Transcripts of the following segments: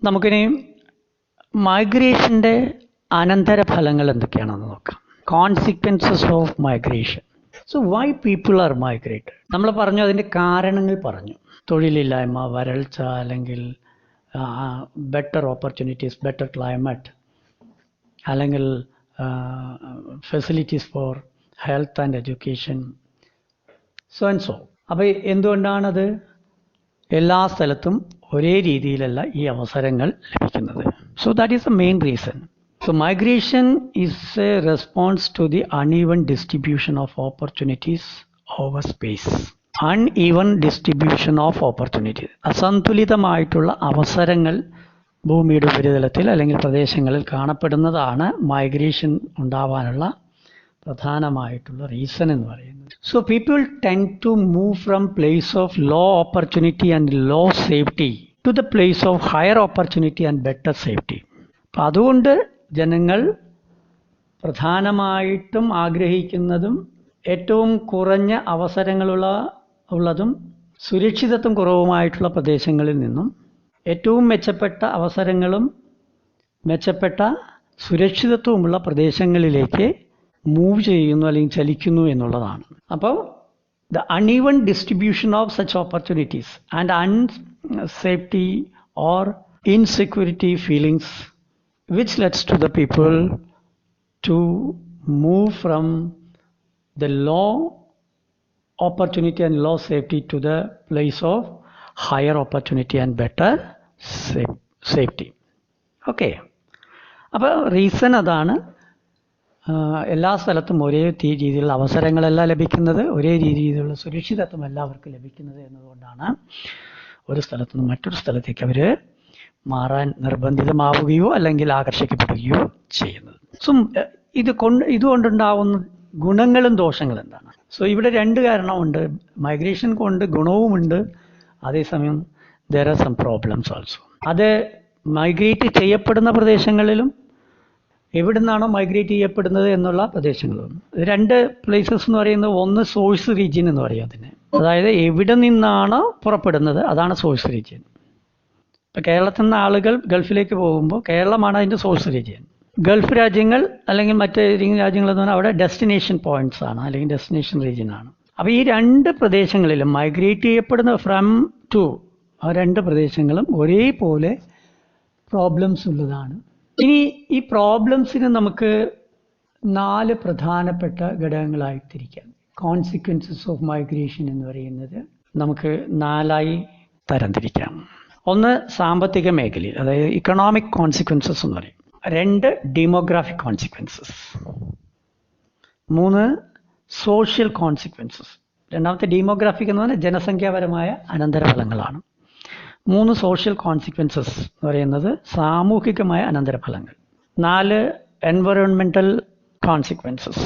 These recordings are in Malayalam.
നമുക്കിനി മൈഗ്രേഷൻ്റെ അനന്തരഫലങ്ങൾ എന്തൊക്കെയാണെന്ന് നോക്കാം. Consequences of migration. So why people are migrated? നമ്മൾ പറഞ്ഞു, അതിൻ്റെ കാരണങ്ങൾ പറഞ്ഞു. തൊഴിലില്ലായ്മ, വരൾച്ച, അല്ലെങ്കിൽ ബെറ്റർ ഓപ്പർച്യൂണിറ്റീസ്, ബെറ്റർ ക്ലൈമറ്റ്, അല്ലെങ്കിൽ facilities for health and education, so and so. അപ്പോൾ എന്തുകൊണ്ടാണത് എല്ലാ സ്ഥലത്തും ഒരേ രീതിയിലല്ല ഈ അവസരങ്ങൾ ലഭിക്കുന്നത്? So that is the main reason. So migration is a response to the uneven distribution of opportunities over space. Uneven distribution of opportunities. അസന്തുലിതമായിട്ടുള്ള അവസരങ്ങൾ ഭൂമിയുടെ ഉപരിതലത്തിൽ അല്ലെങ്കിൽ പ്രദേശങ്ങളിൽ കാണപ്പെടുന്നതാണ് മൈഗ്രേഷൻ ഉണ്ടാവാനുള്ള പ്രധാനമായിട്ടുള്ള റീസൺ എന്ന് പറയുന്നത്. So people tend to move from place of low opportunity and low safety to the place of higher opportunity and better safety. അപ്പം അതുകൊണ്ട് ജനങ്ങൾ പ്രധാനമായിട്ടും ആഗ്രഹിക്കുന്നതും ഏറ്റവും കുറഞ്ഞ അവസരങ്ങളുള്ളതും സുരക്ഷിതത്വം കുറവുമായിട്ടുള്ള പ്രദേശങ്ങളിൽ നിന്നും ഏറ്റവും മെച്ചപ്പെട്ട അവസരങ്ങളും മെച്ചപ്പെട്ട സുരക്ഷിതത്വമുള്ള പ്രദേശങ്ങളിലേക്ക് മൂവ് ചെയ്യുന്നു അല്ലെങ്കിൽ ചലിക്കുന്നു എന്നുള്ളതാണ്. അപ്പോൾ the uneven distribution of such opportunities and unsafety or insecurity feelings which leads to the people to move from the low opportunity and low safety to the place of higher opportunity and better safety. Okay. അപ്പോൾ റീസൺ അതാണ്. എല്ലാ സ്ഥലത്തും ഒരേ രീതിയിലുള്ള അവസരങ്ങളല്ല ലഭിക്കുന്നത്, ഒരേ രീതിയിലുള്ള സുരക്ഷിതത്വം എല്ലാവർക്കും ലഭിക്കുന്നത് എന്നതുകൊണ്ടാണ് ഒരു സ്ഥലത്തു നിന്ന് മറ്റൊരു സ്ഥലത്തേക്ക് അവർ മാറാൻ നിർബന്ധിതമാവുകയോ അല്ലെങ്കിൽ ആകർഷിക്കപ്പെടുകയോ ചെയ്യുന്നത്. സോ ഇതുകൊണ്ടുണ്ടാവുന്ന ഗുണങ്ങളും ദോഷങ്ങളും എന്താണ്? സോ ഇവിടെ രണ്ട് കാരണമുണ്ട്. മൈഗ്രേഷൻ കൊണ്ട് ഗുണവുമുണ്ട്, അതേസമയം there are some problems also. അത് മൈഗ്രേറ്റ് ചെയ്യപ്പെടുന്ന പ്രദേശങ്ങളിലും എവിടെ നിന്നാണോ മൈഗ്രേറ്റ് ചെയ്യപ്പെടുന്നത് എന്നുള്ള പ്രദേശങ്ങളും. രണ്ട് പ്ലേസസ് എന്ന് പറയുന്നത്, ഒന്ന് സോഴ്സ് റീജിയൻ എന്ന് പറയും അതിന്, അതായത് എവിടെ നിന്നാണോ പുറപ്പെടുന്നത് അതാണ് സോഴ്സ് റീജിയൻ. ഇപ്പോൾ കേരളത്തിൽ നിന്ന് ആളുകൾ ഗൾഫിലേക്ക് പോകുമ്പോൾ കേരളമാണ് അതിൻ്റെ സോഴ്സ് റീജിയൻ. ഗൾഫ് രാജ്യങ്ങൾ അല്ലെങ്കിൽ മറ്റേതെങ്കിലും രാജ്യങ്ങളെന്ന് പറഞ്ഞാൽ അവിടെ ഡെസ്റ്റിനേഷൻ പോയിന്റ്സ് ആണ് അല്ലെങ്കിൽ ഡെസ്റ്റിനേഷൻ റീജിയൻ ആണ്. അപ്പോൾ ഈ രണ്ട് പ്രദേശങ്ങളിലും മൈഗ്രേറ്റ് ചെയ്യപ്പെടുന്ന ഫ്രം ടു ആ രണ്ട് പ്രദേശങ്ങളും ഒരേപോലെ പ്രോബ്ലംസ് ഉള്ളതാണ്. ഇനി ഈ പ്രോബ്ലംസിന് നമുക്ക് 4 പ്രധാനപ്പെട്ട ഘടകങ്ങളായി തിരിക്കാം. കോൺസിക്വൻസസ് ഓഫ് മൈഗ്രേഷൻ എന്ന് പറയുന്നത് നമുക്ക് 4ആയി തരംതിരിക്കാം. ഒന്ന് സാമ്പത്തിക മേഖലയിൽ, അതായത് ഇക്കണോമിക് കോൺസിക്വൻസസ് എന്ന് പറയും. 2 ഡെമോഗ്രാഫിക് കോൺസിക്വൻസസ്. 3 social consequences. രണ്ടാമത്തെ ഡെമോഗ്രാഫിക് എന്ന് പറഞ്ഞാൽ ജനസംഖ്യാപരമായ അനന്തരഫലങ്ങളാണ്. 3 സോഷ്യൽ കോൺസിക്വൻസസ് എന്ന് പറയുന്നത് സാമൂഹികമായ അനന്തരഫലങ്ങൾ. 4 എൻവയോൺമെൻ്റൽ കോൺസിക്വൻസസ്,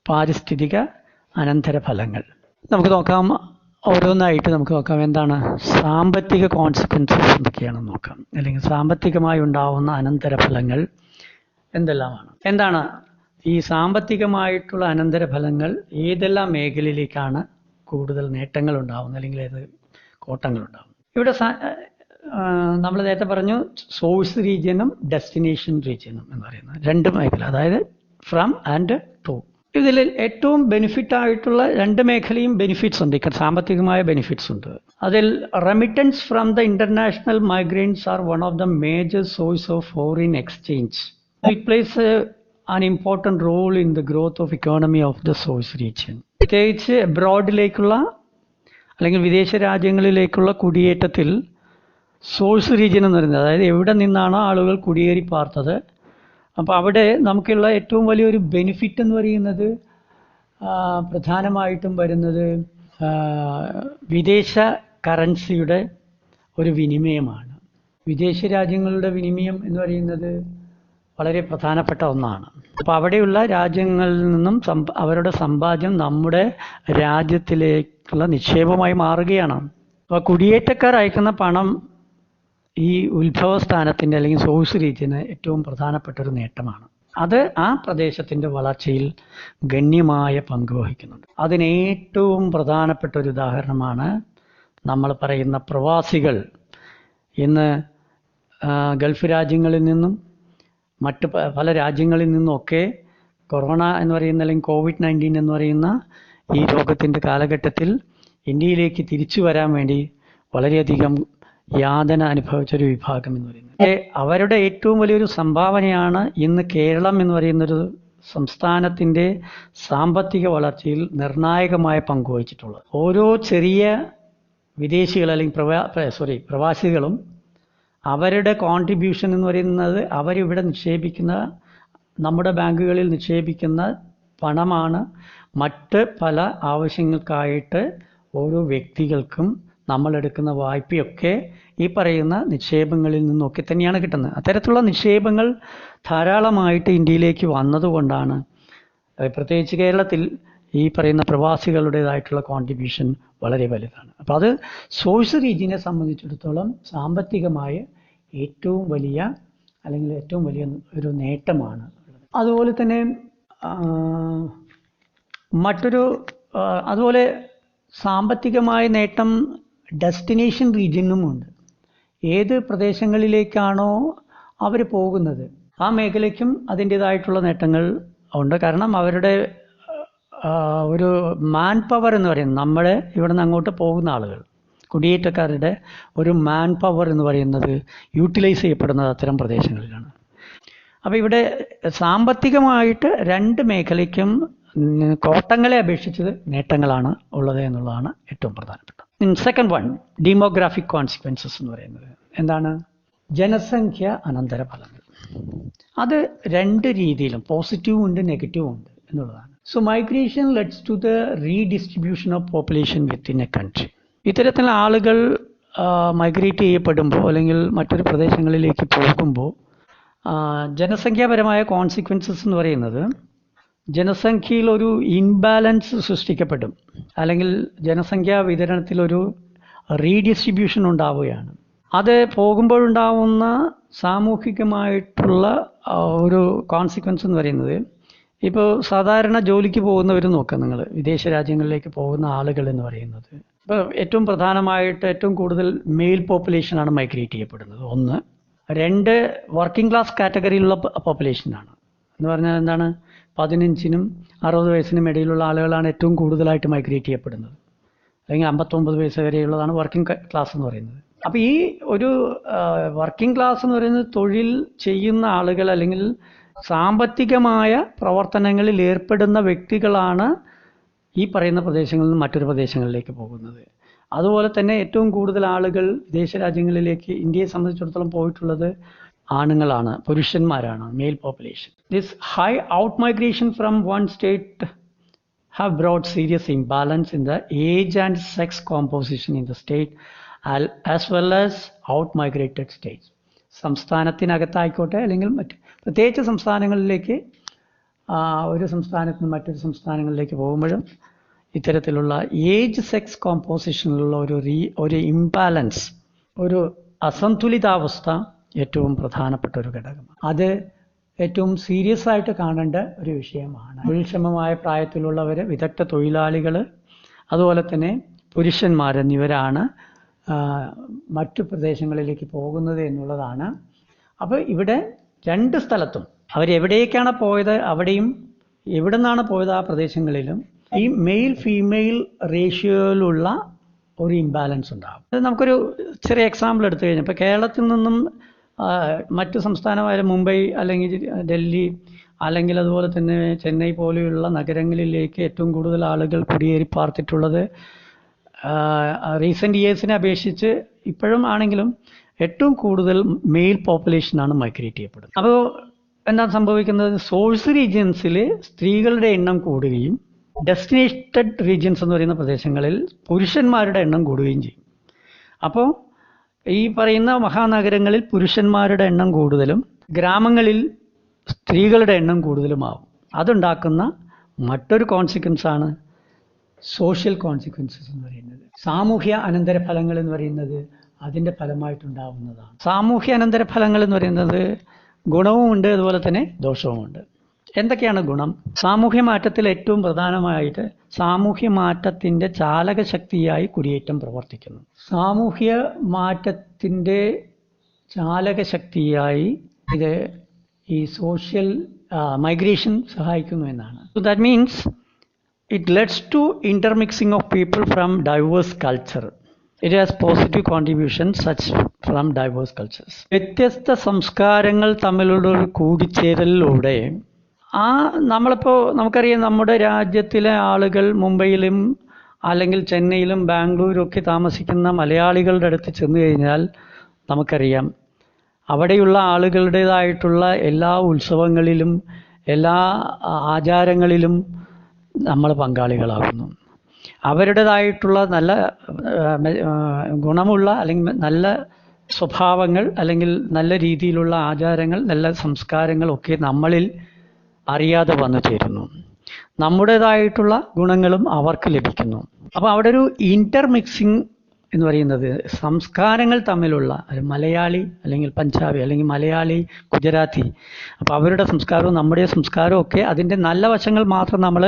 പാരിസ്ഥിതിക അനന്തരഫലങ്ങൾ. നമുക്ക് നോക്കാം, ഓരോന്നായിട്ട് നമുക്ക് നോക്കാം. എന്താണ് സാമ്പത്തിക കോൺസിക്വൻസസ് എന്തൊക്കെയാണെന്ന് നോക്കാം, അല്ലെങ്കിൽ സാമ്പത്തികമായി ഉണ്ടാവുന്ന അനന്തരഫലങ്ങൾ എന്തെല്ലാമാണ്. എന്താണ് ഈ സാമ്പത്തികമായിട്ടുള്ള അനന്തരഫലങ്ങൾ? ഏതെല്ലാം മേഖലയിലേക്കാണ് കൂടുതൽ നേട്ടങ്ങൾ ഉണ്ടാവുന്നത് അല്ലെങ്കിൽ ഏത് കോട്ടങ്ങൾ ഉണ്ടാവുന്നത്? ഇവിടെ നമ്മൾ നേരത്തെ പറഞ്ഞു, സോഴ്സ് റീജിയനും ഡെസ്റ്റിനേഷൻ റീജിയനും എന്ന് പറയുന്നത് 2 മേഖല, അതായത് ഫ്രം ആൻഡ് ടു. ഇതിൽ ഏറ്റവും ബെനിഫിറ്റ് ആയിട്ടുള്ള 2 മേഖലയും ബെനിഫിറ്റ്സ് ഉണ്ട്, സാമ്പത്തികമായ ബെനിഫിറ്റ്സ് ഉണ്ട്. അതിൽ remittance from the international migrants are one of the major source of foreign exchange. It plays an important role in the growth of economy of the source region. പ്രത്യേകിച്ച് എബ്രോഡിലേക്കുള്ള അല്ലെങ്കിൽ വിദേശ രാജ്യങ്ങളിലേക്കുള്ള കുടിയേറ്റത്തിൽ സോഴ്സ് റീജിയൻ എന്ന് പറയുന്നത്, അതായത് എവിടെ നിന്നാണോ ആളുകൾ കുടിയേറി പാർത്തത്, അപ്പോൾ അവിടെ നമുക്കുള്ള ഏറ്റവും വലിയൊരു ബെനിഫിറ്റ് എന്ന് പറയുന്നത് പ്രധാനമായിട്ടും വരുന്നത് വിദേശ കറൻസിയുടെ ഒരു വിനിമയമാണ്. വിദേശ രാജ്യങ്ങളുടെ വിനിമയം എന്ന് പറയുന്നത് വളരെ പ്രധാനപ്പെട്ട ഒന്നാണ്. അപ്പോൾ അവിടെയുള്ള രാജ്യങ്ങളിൽ നിന്നും അവരുടെ സമ്പാദ്യം നമ്മുടെ രാജ്യത്തിലേക്കുള്ള നിക്ഷേപമായി മാറുകയാണ്. അപ്പോൾ കുടിയേറ്റക്കാർ അയക്കുന്ന പണം ഈ ഉത്ഭവസ്ഥാനത്തിൻ്റെ അല്ലെങ്കിൽ സോഴ്സ് റീജിയന് ഏറ്റവും പ്രധാനപ്പെട്ട ഒരു നേട്ടമാണ്. അത് ആ പ്രദേശത്തിൻ്റെ വളർച്ചയിൽ ഗണ്യമായ പങ്ക് വഹിക്കുന്നുണ്ട്. അതിന് ഏറ്റവും പ്രധാനപ്പെട്ട ഒരു ഉദാഹരണമാണ് നമ്മൾ പറയുന്ന പ്രവാസികൾ. ഇന്ന് ഗൾഫ് രാജ്യങ്ങളിൽ നിന്നും മറ്റ് പല രാജ്യങ്ങളിൽ നിന്നുമൊക്കെ കൊറോണ എന്ന് പറയുന്ന അല്ലെങ്കിൽ COVID-19 എന്ന് പറയുന്ന ഈ രോഗത്തിൻ്റെ കാലഘട്ടത്തിൽ ഇന്ത്യയിലേക്ക് തിരിച്ചു വരാൻ വേണ്ടി വളരെയധികം യാതന അനുഭവിച്ചൊരു വിഭാഗം എന്ന് പറയുന്നത്. അവരുടെ ഏറ്റവും വലിയൊരു സംഭാവനയാണ് ഇന്ന് കേരളം എന്ന് പറയുന്നൊരു സംസ്ഥാനത്തിൻ്റെ സാമ്പത്തിക വളർച്ചയിൽ നിർണായകമായ പങ്കുവഹിച്ചിട്ടുള്ളത്. ഓരോ ചെറിയ വിദേശികൾ അല്ലെങ്കിൽ പ്രവാസികളും അവരുടെ കോൺട്രിബ്യൂഷൻ എന്ന് പറയുന്നത് അവരിവിടെ നിക്ഷേപിക്കുന്ന നമ്മുടെ ബാങ്കുകളിൽ നിക്ഷേപിക്കുന്ന പണമാണ് മറ്റ് പല ആവശ്യങ്ങൾക്കായിട്ട് ഓരോ വ്യക്തികൾക്കും നമ്മളെടുക്കുന്ന വായ്പയൊക്കെ ഈ പറയുന്ന നിക്ഷേപങ്ങളിൽ നിന്നൊക്കെ തന്നെയാണ് കിട്ടുന്നത്. അത്തരത്തിലുള്ള നിക്ഷേപങ്ങൾ ധാരാളമായിട്ട് ഇന്ത്യയിലേക്ക് വന്നതുകൊണ്ടാണ് പ്രത്യേകിച്ച് കേരളത്തിൽ ഈ പറയുന്ന പ്രവാസികളുടേതായിട്ടുള്ള കോൺട്രിബ്യൂഷൻ വളരെ വലുതാണ്. അപ്പോൾ അത് സോഴ്സ് റീജിയനെ സംബന്ധിച്ചിടത്തോളം സാമ്പത്തികമായ ഏറ്റവും വലിയ ഒരു നേട്ടമാണ്. അതുപോലെ തന്നെ അതുപോലെ സാമ്പത്തികമായ നേട്ടം ഡെസ്റ്റിനേഷൻ റീജിയനുമുണ്ട്. ഏത് പ്രദേശങ്ങളിലേക്കാണോ അവർ പോകുന്നത് ആ മേഖലയ്ക്കും അതിൻ്റേതായിട്ടുള്ള നേട്ടങ്ങൾ ഉണ്ട്. കാരണം അവരുടെ ഒരു മാൻ പവർ എന്ന് പറയുന്നത് നമ്മുടെ ഇവിടെ നിന്ന് അങ്ങോട്ട് പോകുന്ന ആളുകൾ കുടിയേറ്റക്കാരുടെ ഒരു മാൻ പവർ എന്ന് പറയുന്നത് യൂട്ടിലൈസ് ചെയ്യപ്പെടുന്നത് അത്തരം പ്രദേശങ്ങളിലാണ്. അപ്പോൾ ഇവിടെ സാമ്പത്തികമായിട്ട് രണ്ട് മേഖലയ്ക്കും കോട്ടങ്ങളെ അപേക്ഷിച്ചത് നേട്ടങ്ങളാണ് ഉള്ളത് എന്നുള്ളതാണ് ഏറ്റവും പ്രധാനപ്പെട്ടത്. സെക്കൻഡ് വൺ, ഡെമോഗ്രാഫിക് കോൺസിക്വൻസസ് എന്ന് പറയുന്നത് എന്താണ്? ജനസംഖ്യ അനന്തരഫലങ്ങൾ. അത് രണ്ട് രീതിയിലും പോസിറ്റീവും ഉണ്ട് നെഗറ്റീവും ഉണ്ട് എന്നുള്ളതാണ്. So migration leads to the redistribution of population within a country. ഇത്തരത്തിലുള്ള ആളുകൾ മൈഗ്രേറ്റ് ചെയ്യപ്പെടുമ്പോൾ അല്ലെങ്കിൽ മറ്റൊരു പ്രദേശങ്ങളിലേക്ക് പോകുമ്പോൾ ജനസംഖ്യാപരമായ കോൺസിക്വൻസസ് എന്ന് പറയുന്നത് ജനസംഖ്യയിൽ ഒരു ഇൻബാലൻസ് സൃഷ്ടിക്കപ്പെടും, അല്ലെങ്കിൽ ജനസംഖ്യാ വിതരണത്തിലൊരു റീഡിസ്ട്രിബ്യൂഷൻ ഉണ്ടാവുകയാണ്. അത് പോകുമ്പോഴുണ്ടാവുന്ന സാമൂഹികമായിട്ടുള്ള ഒരു കോൺസിക്വൻസ് എന്ന് പറയുന്നത്, ഇപ്പോൾ സാധാരണ ജോലിക്ക് പോകുന്നവർ നോക്കാം നിങ്ങൾ, വിദേശ രാജ്യങ്ങളിലേക്ക് പോകുന്ന ആളുകൾ എന്ന് പറയുന്നത് ഇപ്പോൾ ഏറ്റവും പ്രധാനമായിട്ട് ഏറ്റവും കൂടുതൽ മെയിൽ പോപ്പുലേഷനാണ് മൈഗ്രേറ്റ് ചെയ്യപ്പെടുന്നത്. ഒന്ന്. രണ്ട്, വർക്കിംഗ് ക്ലാസ് കാറ്റഗറിയിലുള്ള പോപ്പുലേഷനാണ്. എന്ന് പറഞ്ഞാൽ എന്താണ്? 15-നും 60 വയസ്സിനും ഇടയിലുള്ള ആളുകളാണ് ഏറ്റവും കൂടുതലായിട്ട് മൈഗ്രേറ്റ് ചെയ്യപ്പെടുന്നത്. അല്ലെങ്കിൽ 59 വയസ്സ് വരെയുള്ളതാണ് വർക്കിംഗ് ക്ലാസ് എന്ന് പറയുന്നത്. അപ്പോൾ ഈ ഒരു വർക്കിംഗ് ക്ലാസ് എന്ന് പറയുന്നത് തൊഴിൽ ചെയ്യുന്ന ആളുകൾ അല്ലെങ്കിൽ സാമ്പത്തികമായ പ്രവർത്തനങ്ങളിൽ ഏർപ്പെടുന്ന വ്യക്തികളാണ് ഈ പറയുന്ന പ്രദേശങ്ങളിൽ നിന്ന് മറ്റൊരു പ്രദേശങ്ങളിലേക്ക് പോകുന്നത്. അതുപോലെ തന്നെ ഏറ്റവും കൂടുതൽ ആളുകൾ വിദേശ രാജ്യങ്ങളിലേക്ക് ഇന്ത്യയെ സംബന്ധിച്ചിടത്തോളം പോയിട്ടുള്ളത് ആണുങ്ങളാണ്, പുരുഷന്മാരാണ്, male population. This high out migration from one state have brought serious imbalance in the age and sex composition in the state as well as out-migrated states. സംസ്ഥാനത്തിനകത്തായിക്കോട്ടെ അല്ലെങ്കിൽ പ്രത്യേകിച്ച് സംസ്ഥാനങ്ങളിലേക്ക് ഒരു സംസ്ഥാനത്ത് നിന്ന് മറ്റൊരു സംസ്ഥാനങ്ങളിലേക്ക് പോകുമ്പോഴും ഇത്തരത്തിലുള്ള ഏജ് സെക്സ് കോമ്പോസിഷനിലുള്ള ഒരു ഇംബാലൻസ്, ഒരു അസന്തുലിതാവസ്ഥ ഏറ്റവും പ്രധാനപ്പെട്ട ഒരു ഘടകമാണ്. അത് ഏറ്റവും സീരിയസ് ആയിട്ട് കാണേണ്ട ഒരു വിഷയമാണ്. തൊഴിൽക്ഷമമായ പ്രായത്തിലുള്ളവർ, വിദഗ്ധ തൊഴിലാളികൾ, അതുപോലെ തന്നെ പുരുഷന്മാർ എന്നിവരാണ് മറ്റു പ്രദേശങ്ങളിലേക്ക് പോകുന്നത് എന്നുള്ളതാണ്. അപ്പോൾ ഇവിടെ രണ്ട് സ്ഥലത്തും അവരെവിടേക്കാണ് പോയത് അവിടെയും എവിടെ നിന്നാണ് പോയത് ആ പ്രദേശങ്ങളിലും ഈ മെയിൽ ഫീമെയിൽ റേഷ്യോയിലുള്ള ഒരു ഇംബാലൻസ് ഉണ്ടാകും. അത് നമുക്കൊരു ചെറിയ എക്സാമ്പിൾ എടുത്തു കഴിഞ്ഞാൽ, ഇപ്പോൾ കേരളത്തിൽ നിന്നും മറ്റു സംസ്ഥാനമായ മുംബൈ അല്ലെങ്കിൽ ഡൽഹി അല്ലെങ്കിൽ അതുപോലെ തന്നെ ചെന്നൈ പോലെയുള്ള നഗരങ്ങളിലേക്ക് ഏറ്റവും കൂടുതൽ ആളുകൾ കുടിയേറി പാർത്തിട്ടുള്ളത് റീസെൻ്റ് ഇയേഴ്സിനെ അപേക്ഷിച്ച് ഇപ്പോഴും ആണെങ്കിലും ഏറ്റവും കൂടുതൽ മെയിൽ പോപ്പുലേഷനാണ് മൈഗ്രേറ്റ് ചെയ്യപ്പെടുന്നത്. അപ്പോൾ എന്താണ് സംഭവിക്കുന്നത്? സോഴ്സ് റീജിയൻസിൽ സ്ത്രീകളുടെ എണ്ണം കൂടുകയും ഡെസ്റ്റിനേറ്റഡ് റീജിയൻസ് എന്ന് പറയുന്ന പ്രദേശങ്ങളിൽ പുരുഷന്മാരുടെ എണ്ണം കൂടുകയും ചെയ്യും. അപ്പോൾ ഈ പറയുന്ന മഹാനഗരങ്ങളിൽ പുരുഷന്മാരുടെ എണ്ണം കൂടുതലും ഗ്രാമങ്ങളിൽ സ്ത്രീകളുടെ എണ്ണം കൂടുതലുമാവും. അതുണ്ടാക്കുന്ന മറ്റൊരു കോൺസിക്വൻസാണ് സോഷ്യൽ കോൺസിക്വൻസസ് എന്ന് പറയുന്നത്. സാമൂഹ്യ അനന്തരഫലങ്ങൾ എന്ന് പറയുന്നത് അതിൻ്റെ ഫലമായിട്ടുണ്ടാവുന്നതാണ്. സാമൂഹ്യ അനന്തരഫലങ്ങൾ എന്ന് പറയുന്നത് ഗുണവുമുണ്ട്, അതുപോലെ തന്നെ ദോഷവുമുണ്ട്. എന്തൊക്കെയാണ് ഗുണം? സാമൂഹ്യ മാറ്റത്തിൽ ഏറ്റവും പ്രധാനമായിട്ട് സാമൂഹ്യ മാറ്റത്തിൻ്റെ ചാലകശക്തിയായി കുടിയേറ്റം പ്രവർത്തിക്കുന്നു. സാമൂഹ്യ മാറ്റത്തിൻ്റെ ചാലകശക്തിയായി ഇത് ഈ സോഷ്യൽ മൈഗ്രേഷൻ സഹായിക്കുന്നു എന്നാണ്. So that means it leads to intermixing of people from diverse culture. It has positive contributions such from diverse cultures. വ്യത്യസ്ത സംസ്കാരങ്ങൾ തമ്മിലുള്ള ഒരു കൂടിച്ചേരലിലൂടെ നമ്മളിപ്പോൾ നമുക്കറിയാം, നമ്മുടെ രാജ്യത്തിലെ ആളുകൾ മുംബൈയിലും അല്ലെങ്കിൽ ചെന്നൈയിലും ബാംഗ്ലൂരും ഒക്കെ താമസിക്കുന്ന മലയാളികളുടെ അടുത്ത് ചെന്ന് കഴിഞ്ഞാൽ നമുക്കറിയാം അവിടെയുള്ള ആളുകളുടേതായിട്ടുള്ള എല്ലാ ഉത്സവങ്ങളിലും എല്ലാ ആചാരങ്ങളിലും നമ്മൾ പങ്കാളികളാകുന്നു. അവരുടേതായിട്ടുള്ള നല്ല ഗുണമുള്ള അല്ലെങ്കിൽ നല്ല സ്വഭാവങ്ങൾ അല്ലെങ്കിൽ നല്ല രീതിയിലുള്ള ആചാരങ്ങൾ, നല്ല സംസ്കാരങ്ങളൊക്കെ നമ്മളിൽ അറിയാതെ വന്നു ചേരുന്നു. നമ്മുടേതായിട്ടുള്ള ഗുണങ്ങളും അവർക്ക് ലഭിക്കുന്നു. അപ്പോൾ അവിടെ ഒരു ഇൻ്റർമിക്സിങ് എന്ന് പറയുന്നത് സംസ്കാരങ്ങൾ തമ്മിലുള്ള മലയാളി അല്ലെങ്കിൽ പഞ്ചാബി അല്ലെങ്കിൽ മലയാളി ഗുജറാത്തി, അപ്പോൾ അവരുടെ സംസ്കാരവും നമ്മുടെ സംസ്കാരവും ഒക്കെ അതിൻ്റെ നല്ല വശങ്ങൾ മാത്രം നമ്മൾ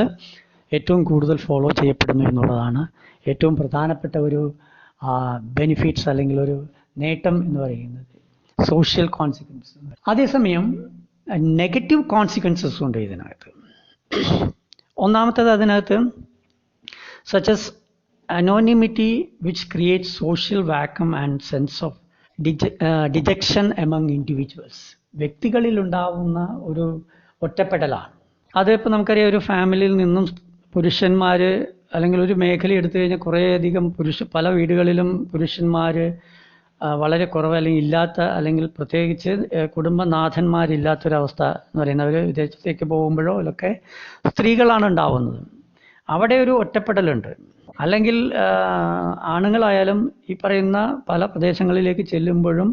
ഏറ്റവും കൂടുതൽ ഫോളോ ചെയ്യപ്പെടുന്നു എന്നുള്ളതാണ് ഏറ്റവും പ്രധാനപ്പെട്ട ഒരു ബെനിഫിറ്റ്സ് അല്ലെങ്കിൽ ഒരു നേട്ടം എന്ന് പറയുന്നത്, സോഷ്യൽ കോൺസിക്വൻസ്. അതേസമയം നെഗറ്റീവ് കോൺസിക്വൻസസ് ഉണ്ട് ഇതിനകത്ത്. ഒന്നാമത്തേത് അതിനകത്ത് such as anonymity which creates social vacuum and sense of dejection among individuals. വ്യക്തികളിൽ ഉണ്ടാവുന്ന ഒരു ഒറ്റപ്പെടലാണ്. അതിപ്പോൾ നമുക്കറിയാം, ഒരു ഫാമിലിയിൽ നിന്നും പുരുഷന്മാർ അല്ലെങ്കിൽ ഒരു മേഖല എടുത്തു കഴിഞ്ഞാൽ കുറേയധികം പല വീടുകളിലും പുരുഷന്മാർ വളരെ കുറവ് അല്ലെങ്കിൽ ഇല്ലാത്ത, അല്ലെങ്കിൽ പ്രത്യേകിച്ച് കുടുംബനാഥന്മാരില്ലാത്തൊരവസ്ഥ എന്ന് പറയുന്നത്, അവർ വിദേശത്തേക്ക് പോകുമ്പോഴോ ഒക്കെ സ്ത്രീകളാണ് ഉണ്ടാവുന്നത്. അവിടെ ഒരു ഒറ്റപ്പെടലുണ്ട്. അല്ലെങ്കിൽ ആണുങ്ങളായാലും ഈ പറയുന്ന പല പ്രദേശങ്ങളിലേക്ക് ചെല്ലുമ്പോഴും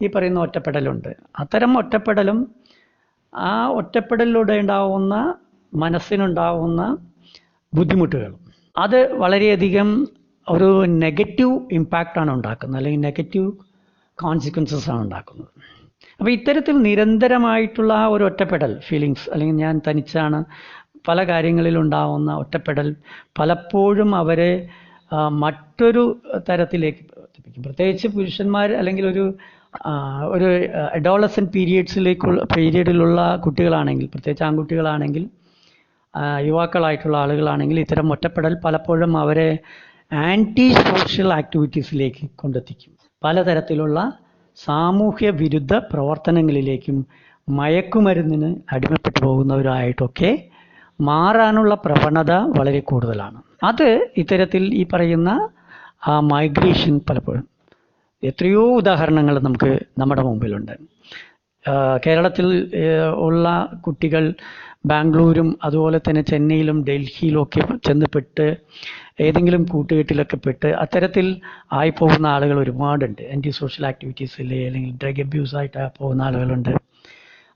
ഈ പറയുന്ന ഒറ്റപ്പെടലുണ്ട്. അത്തരം ഒറ്റപ്പെടലും ആ ഒറ്റപ്പെടലിലൂടെ ഉണ്ടാവുന്ന മനസ്സിനുണ്ടാവുന്ന ബുദ്ധിമുട്ടുകളും അത് വളരെയധികം ഒരു നെഗറ്റീവ് ഇമ്പാക്റ്റാണ് ഉണ്ടാക്കുന്നത്, അല്ലെങ്കിൽ നെഗറ്റീവ് കോൺസിക്വൻസസ് ആണ് ഉണ്ടാക്കുന്നത്. അപ്പോൾ ഇത്തരത്തിൽ നിരന്തരമായിട്ടുള്ള ആ ഒരു ഒറ്റപ്പെടൽ ഫീലിങ്സ്, അല്ലെങ്കിൽ ഞാൻ തനിച്ചാണ്, പല കാര്യങ്ങളിലുണ്ടാവുന്ന ഒറ്റപ്പെടൽ പലപ്പോഴും അവരെ മറ്റൊരു തരത്തിലേക്ക് എത്തിപ്പിക്കും. പ്രത്യേകിച്ച് പുരുഷന്മാർ അല്ലെങ്കിൽ ഒരു അഡോളസെൻ്റ് പീരീഡിലുള്ള കുട്ടികളാണെങ്കിൽ, പ്രത്യേകിച്ച് ആൺകുട്ടികളാണെങ്കിൽ, യുവാക്കളായിട്ടുള്ള ആളുകളാണെങ്കിൽ ഇത്തരം ഒറ്റപ്പെടൽ പലപ്പോഴും അവരെ ആൻറ്റി സോഷ്യൽ ആക്ടിവിറ്റീസിലേക്ക് കൊണ്ടെത്തിക്കും. പലതരത്തിലുള്ള സാമൂഹ്യ വിരുദ്ധ പ്രവർത്തനങ്ങളിലേക്കും മയക്കുമരുന്നിന് അടിമപ്പെട്ടു പോകുന്നവരായിട്ടൊക്കെ മാറാനുള്ള പ്രവണത വളരെ കൂടുതലാണ്. അത് ഇത്തരത്തിൽ ഈ പറയുന്ന മൈഗ്രേഷൻ പലപ്പോഴും എത്രയോ ഉദാഹരണങ്ങൾ നമുക്ക് നമ്മുടെ മുമ്പിലുണ്ട്. കേരളത്തിൽ ഉള്ള കുട്ടികൾ ബാംഗ്ലൂരും അതുപോലെ തന്നെ ചെന്നൈയിലും ഡൽഹിയിലും ഒക്കെ ചെന്നപ്പെട്ട് ഏതെങ്കിലും കൂട്ടുകെട്ടിലൊക്കെ പെട്ട് അത്തരത്തിൽ ആയിപ്പോകുന്ന ആളുകൾ ഒരുപാടുണ്ട്. ആൻറ്റി സോഷ്യൽ ആക്ടിവിറ്റീസിൽ അല്ലെങ്കിൽ ഡ്രഗ് അബ്യൂസായിട്ട് പോകുന്ന ആളുകളുണ്ട്.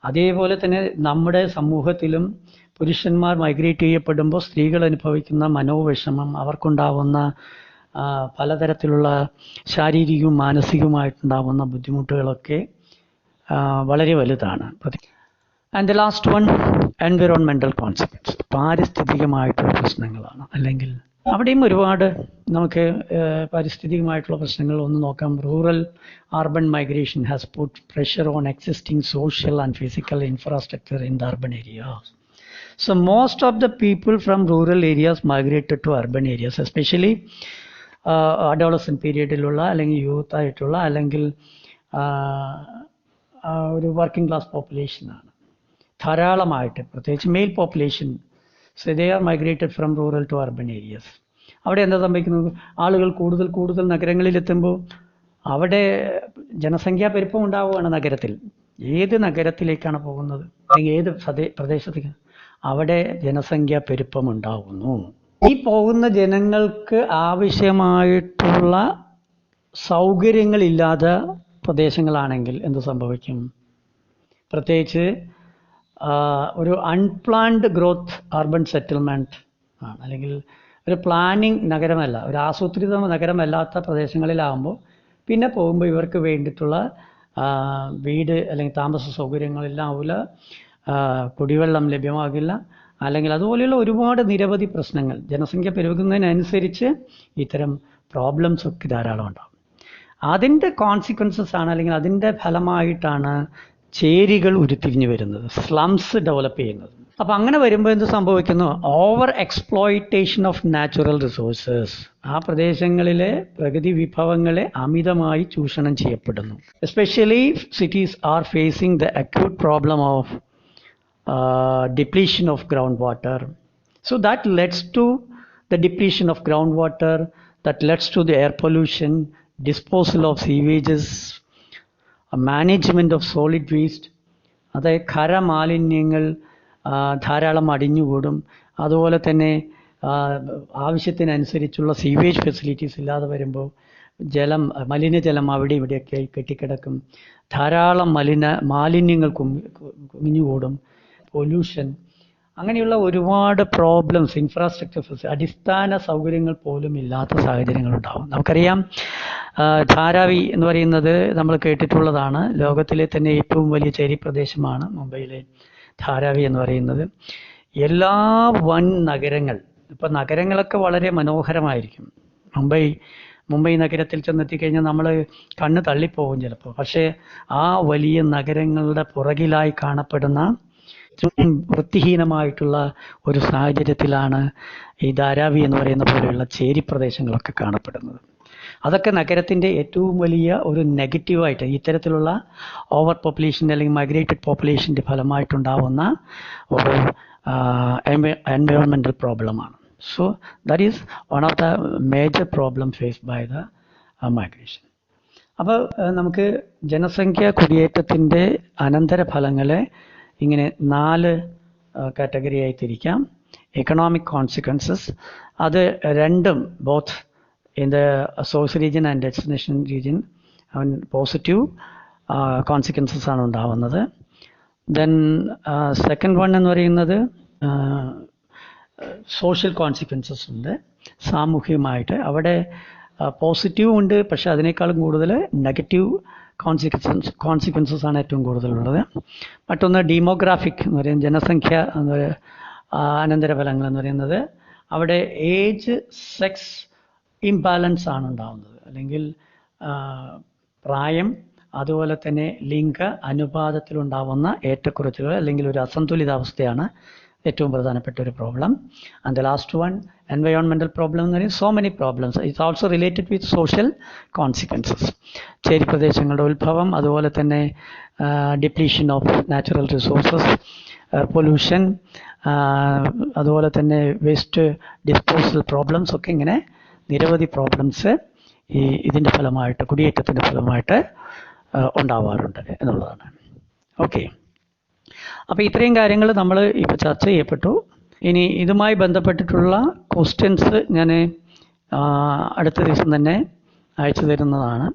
അതേപോലെ തന്നെ നമ്മുടെ സമൂഹത്തിലും പുരുഷന്മാർ മൈഗ്രേറ്റ് ചെയ്യപ്പെടുമ്പോൾ സ്ത്രീകൾ അനുഭവിക്കുന്ന മനോവിഷമം, അവർക്കുണ്ടാവുന്ന പലതരത്തിലുള്ള ശാരീരികവും മാനസികവുമായിട്ടുണ്ടാവുന്ന ബുദ്ധിമുട്ടുകളൊക്കെ വളരെ വലുതാണ്. And the last one, environmental consequence, പാരിസ്ഥിതികമായിട്ടുള്ള പ്രശ്നങ്ങളാണ്. അല്ലെങ്കിൽ അവിടെയും ഒരുപാട് നമുക്ക് പാരിസ്ഥിതികമായിട്ടുള്ള പ്രശ്നങ്ങൾ ഒന്ന് നോക്കാം. Rural urban migration has put pressure on existing social and physical infrastructure in the urban areas. So most of the people from rural areas migrated to urban areas, especially adolescent periodയിലുള്ള അല്ലെങ്കിൽ യൂത്ത് ആയിട്ടുള്ള അല്ലെങ്കിൽ ഒരു വർക്കിംഗ് ക്ലാസ് പോപ്പുലേഷനാണ് ധാരാളമായിട്ട്, പ്രത്യേകിച്ച് male population. So they are migrated from rural to urban areas. അവിടെ എന്താ സംഭവിക്കുന്നത്? ആളുകൾ കൂടുതൽ നഗരങ്ങളിലെത്തുമ്പോൾ അവിടെ ജനസംഖ്യാ പെരുപ്പം ഉണ്ടാവുകയാണ് നഗരത്തിൽ. ഏത് നഗരത്തിലേക്കാണ് പോകുന്നത് അല്ലെങ്കിൽ ഏത് പ്രദേശത്തേക്ക്, അവിടെ ജനസംഖ്യ പെരുപ്പം ഉണ്ടാവുന്നു. ഈ പോകുന്ന ജനങ്ങൾക്ക് ആവശ്യമായിട്ടുള്ള സൗകര്യങ്ങളില്ലാത്ത പ്രദേശങ്ങളാണെങ്കിൽ എന്ത് സംഭവിക്കും? പ്രത്യേകിച്ച് ഒരു അൺപ്ലാൻഡ് ഗ്രോത്ത് അർബൻ സെറ്റിൽമെൻറ്റ് ആണ്, അല്ലെങ്കിൽ ഒരു പ്ലാനിങ് നഗരമല്ല, ഒരു ആസൂത്രിത നഗരമല്ലാത്ത പ്രദേശങ്ങളിലാകുമ്പോൾ പിന്നെ പോകുമ്പോൾ ഇവർക്ക് വേണ്ടിയിട്ടുള്ള വീട് അല്ലെങ്കിൽ താമസ സൗകര്യങ്ങളെല്ലാം ആവില്ല, കുടിവെള്ളം ലഭ്യമാകില്ല, അല്ലെങ്കിൽ അതുപോലെയുള്ള ഒരുപാട് നിരവധി പ്രശ്നങ്ങൾ. ജനസംഖ്യ പെരുകുന്നതിനനുസരിച്ച് ഇത്തരം പ്രോബ്ലംസ് ഒക്കെ ധാരാളം ഉണ്ടാകും. അതിൻ്റെ കോൺസിക്വൻസസ് ആണ്, അല്ലെങ്കിൽ അതിൻ്റെ ഫലമായിട്ടാണ് ചേരികൾ ഉരുത്തിരിഞ്ഞു വരുന്നത്, സ്ലംസ് ഡെവലപ്പ് ചെയ്യുന്നത്. അപ്പം അങ്ങനെ വരുമ്പോൾ എന്ത് സംഭവിക്കുന്നു? Over exploitation of natural resources, ആ പ്രദേശങ്ങളിലെ പ്രകൃതി വിഭവങ്ങളെ അമിതമായി ചൂഷണം ചെയ്യപ്പെടുന്നു. Especially cities are facing the acute problem of depletion of groundwater. So that leads to the depletion of groundwater, that leads to the air pollution, disposal of sewages, management of solid waste. അതായത് ഖരമാലിന്യങ്ങൾ ധാരാളം അടിഞ്ഞുകൂടും. അതുപോലെ തന്നെ ആവശ്യത്തിനനുസരിച്ചുള്ള സീവേജ് ഫെസിലിറ്റീസ് ഇല്ലാതെ വരുമ്പോൾ മലിനജലം അവിടെ ഇവിടെയൊക്കെ കെട്ടിക്കിടക്കും. ധാരാളം മാലിന്യങ്ങൾ കുമിഞ്ഞുകൂടും. പൊല്യൂഷൻ, അങ്ങനെയുള്ള ഒരുപാട് പ്രോബ്ലംസ്, ഇൻഫ്രാസ്ട്രക്ചർ, അടിസ്ഥാന സൗകര്യങ്ങൾ പോലും ഇല്ലാത്ത സാഹചര്യങ്ങളുണ്ടാവും. നമുക്കറിയാം, ധാരാവി എന്ന് പറയുന്നത് നമ്മൾ കേട്ടിട്ടുള്ളതാണ്. ലോകത്തിലെ തന്നെ ഏറ്റവും വലിയ ചേരി പ്രദേശമാണ് മുംബൈയിലെ ധാരാവി എന്ന് പറയുന്നത്. എല്ലാ വൻ നഗരങ്ങൾ, ഇപ്പം നഗരങ്ങളൊക്കെ വളരെ മനോഹരമായിരിക്കും. മുംബൈ നഗരത്തിൽ ചെന്നെത്തിക്കഴിഞ്ഞാൽ നമ്മൾ കണ്ണ് തള്ളിപ്പോകും ചിലപ്പോൾ. പക്ഷേ ആ വലിയ നഗരങ്ങളുടെ പുറകിലായി കാണപ്പെടുന്ന വൃത്തിഹീനമായിട്ടുള്ള ഒരു സാഹചര്യത്തിലാണ് ഈ ധാരാവി എന്ന് പറയുന്ന പോലെയുള്ള ചേരി പ്രദേശങ്ങളൊക്കെ കാണപ്പെടുന്നത്. അതൊക്കെ നഗരത്തിൻ്റെ ഏറ്റവും വലിയ ഒരു നെഗറ്റീവായിട്ട്, ഇത്തരത്തിലുള്ള ഓവർ പോപ്പുലേഷൻ അല്ലെങ്കിൽ മൈഗ്രേറ്റഡ് പോപ്പുലേഷൻ്റെ ഫലമായിട്ടുണ്ടാവുന്ന ഒരു എൻവയോൺമെൻറ്റൽ പ്രോബ്ലമാണ്. So that is one of the major problem faced by the migration. അപ്പോൾ നമുക്ക് ജനസംഖ്യ കുടിയേറ്റത്തിൻ്റെ അനന്തരഫലങ്ങളെ ഇങ്ങനെ 4 കാറ്റഗറിയായി തിരിക്കാം. എക്കണോമിക് കോൺസിക്വൻസസ്, അത് രണ്ടും both in the source region and destination region positive consequences ആണ് ഉണ്ടാവുന്നത്. ദെൻ സെക്കൻഡ് വൺ എന്ന് പറയുന്നത് സോഷ്യൽ കോൺസിക്വൻസസ് ഉണ്ട്. സാമൂഹികമായിട്ട് അവിടെ പോസിറ്റീവ് ഉണ്ട്, പക്ഷെ അതിനേക്കാളും കൂടുതൽ നെഗറ്റീവ് കോൺസിക്വൻസസ് ആണ് ഏറ്റവും കൂടുതലുള്ളത്. മറ്റൊന്ന് ഡീമോഗ്രാഫിക് എന്ന് പറയും, ജനസംഖ്യ അനന്തരഫലങ്ങൾ എന്ന് പറയുന്നത് അവിടെ ഏജ് സെക്സ് ഇംബാലൻസ് ആണ് ഉണ്ടാകുന്നത്, അല്ലെങ്കിൽ പ്രായം അതുപോലെ തന്നെ ലിംഗ അനുപാതത്തിലുണ്ടാവുന്ന ഏറ്റക്കുറച്ചുകൾ അല്ലെങ്കിൽ ഒരു അസന്തുലിതാവസ്ഥയാണ് ഏറ്റവും പ്രധാനപ്പെട്ട ഒരു problem. And the last one environmental problem എന്ന് പറയുന്നത് so many problems. It's also related with social consequences. ചേരി പ്രദേശങ്ങളുടെ ഉത്ഭവം, അതുപോലെ തന്നെ depletion of natural resources, pollution, അതുപോലെ തന്നെ വേസ്റ്റ് ഡിസ്പോസൽ പ്രോബ്ലംസ് ഒക്കെ, ഇങ്ങനെ നിരവധി പ്രോബ്ലംസ് ഇതിൻ്റെ ഫലമായിട്ട്, കുടിയേറ്റത്തിൻ്റെ ഫലമായിട്ട് ഉണ്ടാവാറുണ്ട് എന്നുള്ളതാണ്. ഓക്കെ, അപ്പോൾ ഇത്രയും കാര്യങ്ങൾ നമ്മൾ ഇപ്പോൾ ചർച്ച ചെയ്യപ്പെട്ടു. ഇനി ഇതുമായി ബന്ധപ്പെട്ടിട്ടുള്ള ക്വസ്റ്റ്യൻസ് ഞാൻ അടുത്ത ദിവസം തന്നെ അയച്ചു തരുന്നതാണ്.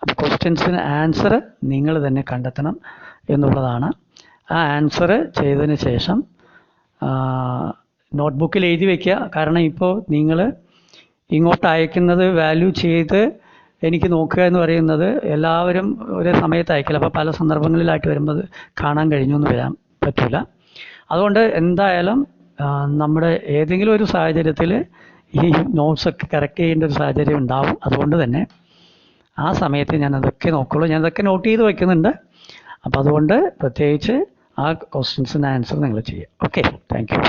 അപ്പോൾ ക്വസ്റ്റ്യൻസിന് ആൻസർ നിങ്ങൾ തന്നെ കണ്ടെത്തണം എന്നുള്ളതാണ്. ആ ആൻസർ ചെയ്തതിന് ശേഷം നോട്ട്ബുക്കിൽ എഴുതി വയ്ക്കുക. കാരണം ഇപ്പോൾ നിങ്ങൾ ഇങ്ങോട്ട് അയക്കുന്നത് വാല്യൂ ചെയ്ത് എനിക്ക് നോക്കുക എന്ന് പറയുന്നത് എല്ലാവരും ഒരേ സമയത്ത് അയക്കില്ല. അപ്പോൾ പല സന്ദർഭങ്ങളിലായിട്ട് വരുമ്പോൾ കാണാൻ കഴിഞ്ഞു എന്ന് വരാൻ പറ്റില്ല. അതുകൊണ്ട് എന്തായാലും നമ്മുടെ ഏതെങ്കിലും ഒരു സാഹചര്യത്തിൽ ഈ നോട്ട്സൊക്കെ കറക്റ്റ് ചെയ്യേണ്ട ഒരു സാഹചര്യം ഉണ്ടാവും. അതുകൊണ്ട് തന്നെ ആ സമയത്ത് ഞാൻ അതൊക്കെ നോക്കുള്ളൂ. ഞാൻ അതൊക്കെ നോട്ട് ചെയ്ത് വയ്ക്കുന്നുണ്ട്. അപ്പോൾ അതുകൊണ്ട് പ്രത്യേകിച്ച് ആ ക്വസ്റ്റ്യൻസിന് ആൻസർ നിങ്ങൾ ചെയ്യുക. Okay, thank you.